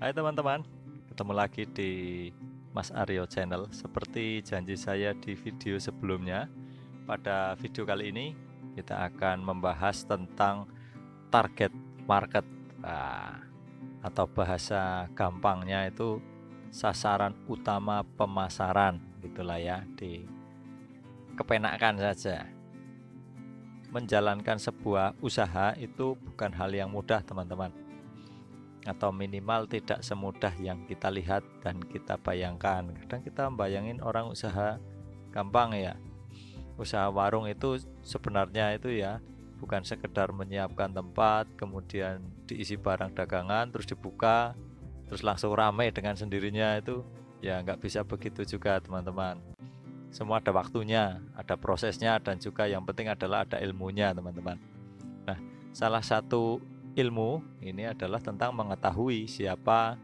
Hai teman-teman, ketemu lagi di Mas Aryo Channel. Seperti janji saya di video sebelumnya, pada video kali ini kita akan membahas tentang target market, atau bahasa gampangnya itu sasaran utama pemasaran, gitulah ya, dikepenakkan saja. Menjalankan sebuah usaha itu bukan hal yang mudah teman-teman, atau minimal tidak semudah yang kita lihat dan kita bayangkan. Kadang kita bayangin orang usaha gampang ya. Usaha warung itu sebenarnya itu ya bukan sekedar menyiapkan tempat, kemudian diisi barang dagangan, terus dibuka, terus langsung ramai dengan sendirinya. Itu ya nggak bisa begitu juga teman-teman. Semua ada waktunya, ada prosesnya, dan juga yang penting adalah ada ilmunya teman-teman. Nah, salah satu ilmu ini adalah tentang mengetahui siapa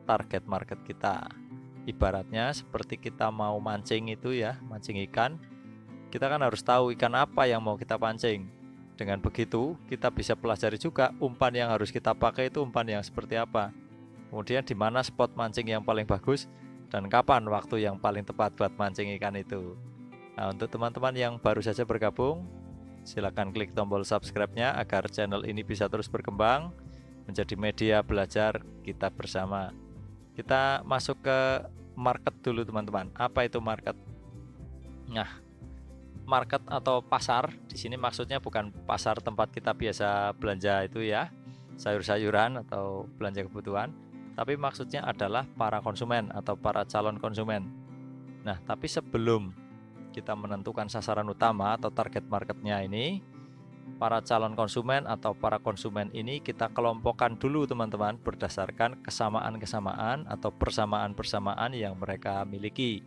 target market kita. Ibaratnya seperti kita mau mancing itu ya, mancing ikan, kita kan harus tahu ikan apa yang mau kita pancing. Dengan begitu kita bisa pelajari juga umpan yang harus kita pakai itu umpan yang seperti apa, kemudian di mana spot mancing yang paling bagus, dan kapan waktu yang paling tepat buat mancing ikan itu. Nah, untuk teman-teman yang baru saja bergabung, silakan klik tombol subscribe-nya agar channel ini bisa terus berkembang menjadi media belajar kita bersama. Kita masuk ke market dulu teman-teman. Apa itu market? Nah, market atau pasar di sini maksudnya bukan pasar tempat kita biasa belanja itu ya, sayur-sayuran atau belanja kebutuhan, tapi maksudnya adalah para konsumen atau para calon konsumen. Nah, tapi sebelum kita menentukan sasaran utama atau target marketnya ini, para calon konsumen atau para konsumen ini kita kelompokkan dulu teman-teman berdasarkan kesamaan-kesamaan atau persamaan-persamaan yang mereka miliki.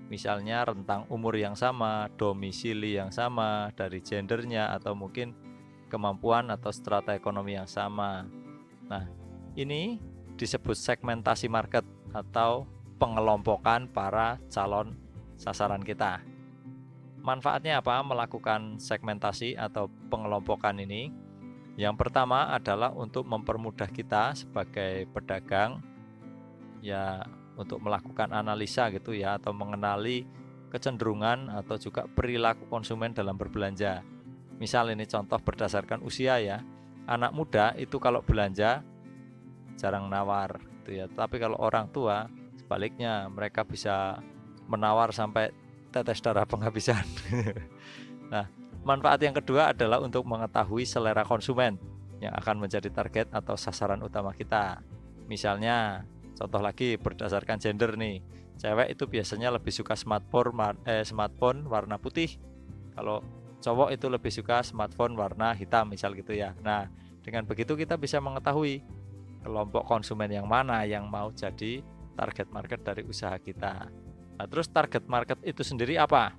Misalnya rentang umur yang sama, domisili yang sama, dari gendernya, atau mungkin kemampuan atau strata ekonomi yang sama. Nah, ini disebut segmentasi market atau pengelompokan para calon sasaran kita. Manfaatnya apa melakukan segmentasi atau pengelompokan ini? Yang pertama adalah untuk mempermudah kita sebagai pedagang ya, untuk melakukan analisa gitu ya, atau mengenali kecenderungan atau juga perilaku konsumen dalam berbelanja. Misal ini contoh berdasarkan usia ya. Anak muda itu kalau belanja jarang nawar gitu ya. Tapi kalau orang tua sebaliknya, mereka bisa menawar sampai tetes darah penghabisan. Nah, manfaat yang kedua adalah untuk mengetahui selera konsumen yang akan menjadi target atau sasaran utama kita. Misalnya, contoh lagi berdasarkan gender nih. Cewek itu biasanya lebih suka smartphone warna putih. Kalau cowok itu lebih suka smartphone warna hitam misal gitu ya. Nah, dengan begitu kita bisa mengetahui kelompok konsumen yang mana yang mau jadi target market dari usaha kita. Nah, terus target market itu sendiri apa?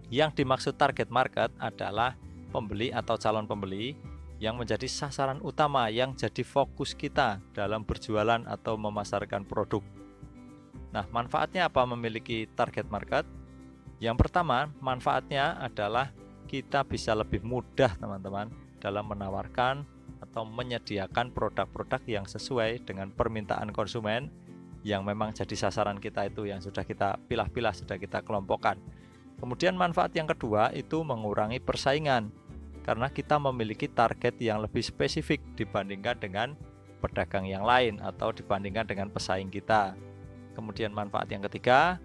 Yang dimaksud target market adalah pembeli atau calon pembeli yang menjadi sasaran utama, yang jadi fokus kita dalam berjualan atau memasarkan produk. Nah, manfaatnya apa memiliki target market? Yang pertama, manfaatnya adalah kita bisa lebih mudah teman-teman dalam menawarkan atau menyediakan produk-produk yang sesuai dengan permintaan konsumen yang memang jadi sasaran kita itu, yang sudah kita pilah-pilah, sudah kita kelompokkan. Kemudian manfaat yang kedua itu mengurangi persaingan, karena kita memiliki target yang lebih spesifik dibandingkan dengan pedagang yang lain atau dibandingkan dengan pesaing kita. Kemudian manfaat yang ketiga,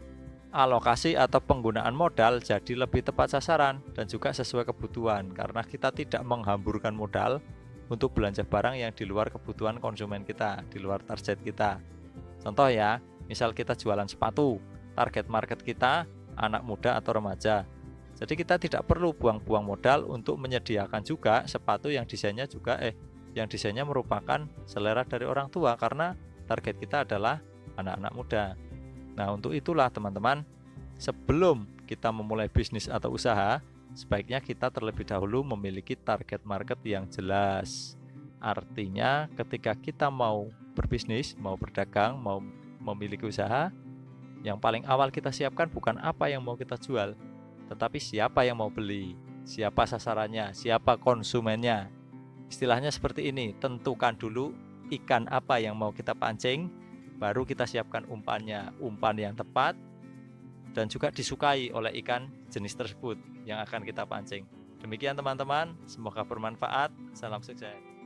alokasi atau penggunaan modal jadi lebih tepat sasaran dan juga sesuai kebutuhan, karena kita tidak menghamburkan modal untuk belanja barang yang di luar kebutuhan konsumen kita, di luar target kita. Contoh ya, misal kita jualan sepatu, target market kita anak muda atau remaja. Jadi kita tidak perlu buang-buang modal untuk menyediakan juga sepatu yang desainnya merupakan selera dari orang tua, karena target kita adalah anak-anak muda. Nah, untuk itulah teman-teman, sebelum kita memulai bisnis atau usaha, sebaiknya kita terlebih dahulu memiliki target market yang jelas. Artinya ketika kita mau berbisnis, mau berdagang, mau memiliki usaha, yang paling awal kita siapkan bukan apa yang mau kita jual, tetapi siapa yang mau beli, siapa sasarannya, siapa konsumennya. Istilahnya seperti ini, tentukan dulu ikan apa yang mau kita pancing, baru kita siapkan umpannya, umpan yang tepat dan juga disukai oleh ikan jenis tersebut yang akan kita pancing. Demikian teman-teman, semoga bermanfaat. Salam sukses.